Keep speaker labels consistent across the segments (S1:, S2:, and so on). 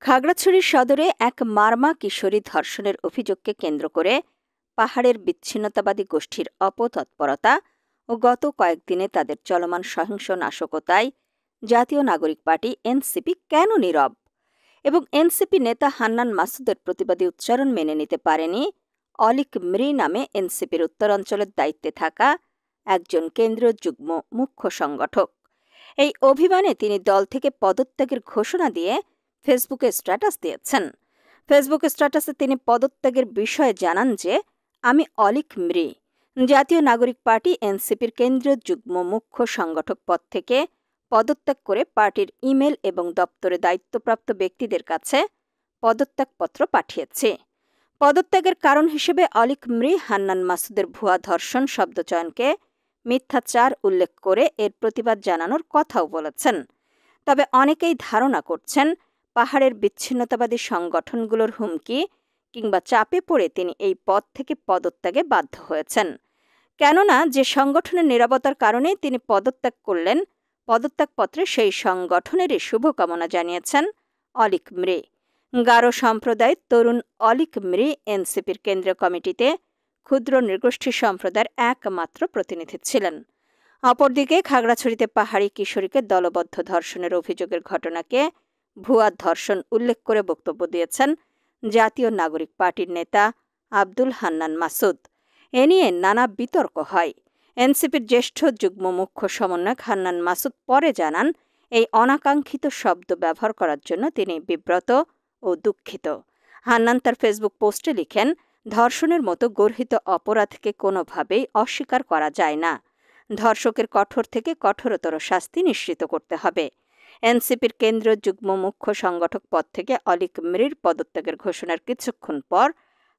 S1: খাগড়াছড়ি সদরে এক মারমা কিশোরী ধর্ষণের অভিযোগকে কেন্দ্র করে পাহাড়ের বিচ্ছিন্নতাবাদী গোষ্ঠীর অপতৎপরতা ও গত কয়েকদিনে তাদের চলমান সহিংস নাশকতায় জাতীয় নাগরিক পার্টি এনসিপি কেন নীরব এবং এনসিপি নেতা হান্নান মাসুদের প্রতিবাদী উচ্চারণ মেনে নিতে পারেনি অলিক মৃ নামে এনসিপির উত্তরাঞ্চলের দায়িত্বে থাকা একজন কেন্দ্রীয় যুগ্ম মুখ্য সংগঠক। এই অভিমানে তিনি দল থেকে পদত্যাগের ঘোষণা দিয়ে ফেসবুকে স্ট্যাটাস দিয়েছেন। ফেসবুক স্ট্যাটাসে তিনি পদত্যাগের বিষয়ে জানান যে, আমি অলিক মৃ জাতীয় নাগরিক পার্টি এনসিপির কেন্দ্রীয় যুগ্ম মুখ্য সংগঠক পদ থেকে পদত্যাগ করে পার্টির ইমেল এবং দপ্তরে দায়িত্বপ্রাপ্ত ব্যক্তিদের কাছে পদত্যাগপত্র পাঠিয়েছে। পদত্যাগের কারণ হিসেবে অলিক মৃ হান্নান মাসুদের ভুয়া ধর্ষণ শব্দচয়নকে মিথ্যাচার উল্লেখ করে এর প্রতিবাদ জানানোর কথাও বলেছেন। তবে অনেকেই ধারণা করছেন পাহাড়ের বিচ্ছিন্নতাবাদী সংগঠনগুলোর হুমকি কিংবা চাপে পড়ে তিনি এই পদ থেকে পদত্যাগে বাধ্য হয়েছেন। কেননা যে সংগঠনের নীরবতার কারণে তিনি পদত্যাগ করলেন, পদত্যাগপত্রে সেই সংগঠনেরই শুভকামনা জানিয়েছেন অলিক মৃ। গারো সম্প্রদায়ের তরুণ অলিক মৃ এনসিপির কেন্দ্রীয় কমিটিতে ক্ষুদ্র নৃগোষ্ঠী সম্প্রদায়ের একমাত্র প্রতিনিধি ছিলেন। অপরদিকে খাগড়াছড়িতে পাহাড়ি কিশোরীকে দলবদ্ধ ধর্ষণের অভিযোগের ঘটনাকে ভুয়া ধর্ষণ উল্লেখ করে বক্তব্য দিয়েছেন জাতীয় নাগরিক পার্টির নেতা আব্দুল হান্নান মাসুদ। এ নিয়ে নানা বিতর্ক হয়। এনসিপির জ্যেষ্ঠ যুগ্ম মুখ্য সমন্বয়ক হান্নান মাসুদ পরে জানান, এই অনাকাঙ্ক্ষিত শব্দ ব্যবহার করার জন্য তিনি বিব্রত ও দুঃখিত। হান্নান তার ফেসবুক পোস্টে লিখেন, ধর্ষণের মতো গর্হিত অপরাধকে কোনোভাবেই অস্বীকার করা যায় না। ধর্ষকের কঠোর থেকে কঠোরতর শাস্তি নিশ্চিত করতে হবে। এনসিপির কেন্দ্রীয় যুগ্ম মুখ্য সংগঠক পদ থেকে অলিক মৃর পদত্যাগের ঘোষণার কিছুক্ষণ পর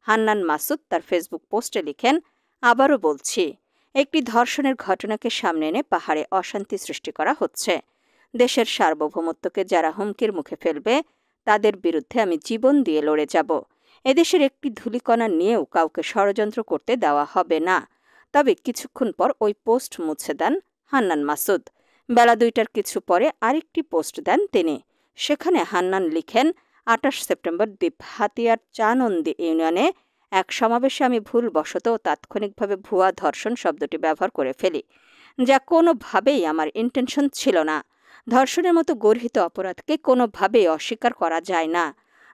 S1: হান্নান মাসুদ তার ফেসবুক পোস্টে লিখেন, আবারও বলছি, একটি ধর্ষণের ঘটনাকে সামনে এনে পাহাড়ে অশান্তি সৃষ্টি করা হচ্ছে। দেশের সার্বভৌমত্বকে যারা হুমকির মুখে ফেলবে তাদের বিরুদ্ধে আমি জীবন দিয়ে লড়ে যাব। এদেশের একটি ধূলিকণা নিয়েও কাউকে ষড়যন্ত্র করতে দেওয়া হবে না। তবে কিছুক্ষণ পর ওই পোস্ট মুছে দেন হান্নান মাসুদ। বেলা 2টার কিছু পরে আরেকটি পোস্ট দেন তিনি। সেখানে হান্নান লিখেন, 28 সেপ্টেম্বর দ্বীপহাতিয়ার চানন্দী ইউনিয়নে এক সমাবেশে আমি ভুলবশত তাৎক্ষণিকভাবে ভুয়া ধর্ষণ শব্দটি ব্যবহার করে ফেলি, যা কোনোভাবেই আমার ইন্টেনশন ছিল না। ধর্ষণের মতো গর্হিত অপরাধকে কোনোভাবেই অস্বীকার করা যায় না।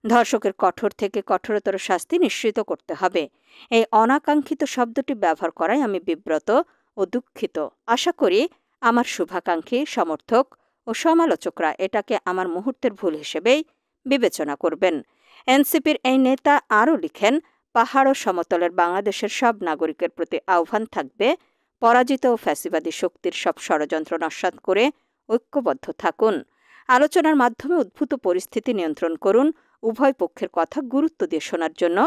S1: ধর্ষকের কঠোর থেকে কঠোরতর শাস্তি নিশ্চিত করতে হবে। এই অনাকাঙ্ক্ষিত শব্দটি ব্যবহার করায় আমি বিব্রত ও দুঃখিত। আশা করি আমার শুভাকাঙ্ক্ষী, সমর্থক ও সমালোচকরা এটাকে আমার মুহূর্তের ভুল হিসেবেই বিবেচনা করবেন। এনসিপির এই নেতা আরও লিখেন, পাহাড় ও সমতলের বাংলাদেশের সব নাগরিকের প্রতি আহ্বান থাকবে, পরাজিত ও ফ্যাসিবাদী শক্তির সব ষড়যন্ত্র নস্যাৎ করে ঐক্যবদ্ধ থাকুন। আলোচনার মাধ্যমে উদ্ভূত পরিস্থিতি নিয়ন্ত্রণ করুন। উভয় পক্ষের কথা গুরুত্ব দিয়ে শোনার জন্য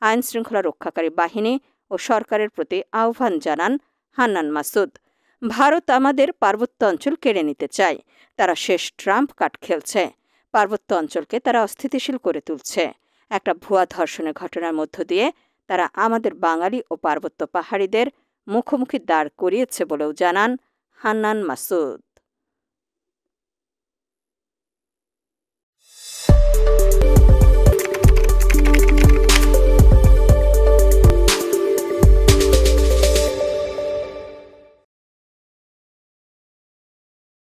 S1: আইনশৃঙ্খলা রক্ষাকারী বাহিনী ও সরকারের প্রতি আহ্বান জানান হান্নান মাসুদ। ভারত আমাদের পার্বত্য অঞ্চল কেড়ে নিতে চায়। তারা শেষ ট্রাম্প কার্ড খেলছে। পার্বত্য অঞ্চলকে তারা অস্থিতিশীল করে তুলছে। একটা ভুয়া ধর্ষণের ঘটনার মধ্য দিয়ে তারা আমাদের বাঙালি ও পার্বত্য পাহাড়িদের মুখোমুখি দাঁড় করিয়েছে বলেও জানান হান্নান মাসুদ।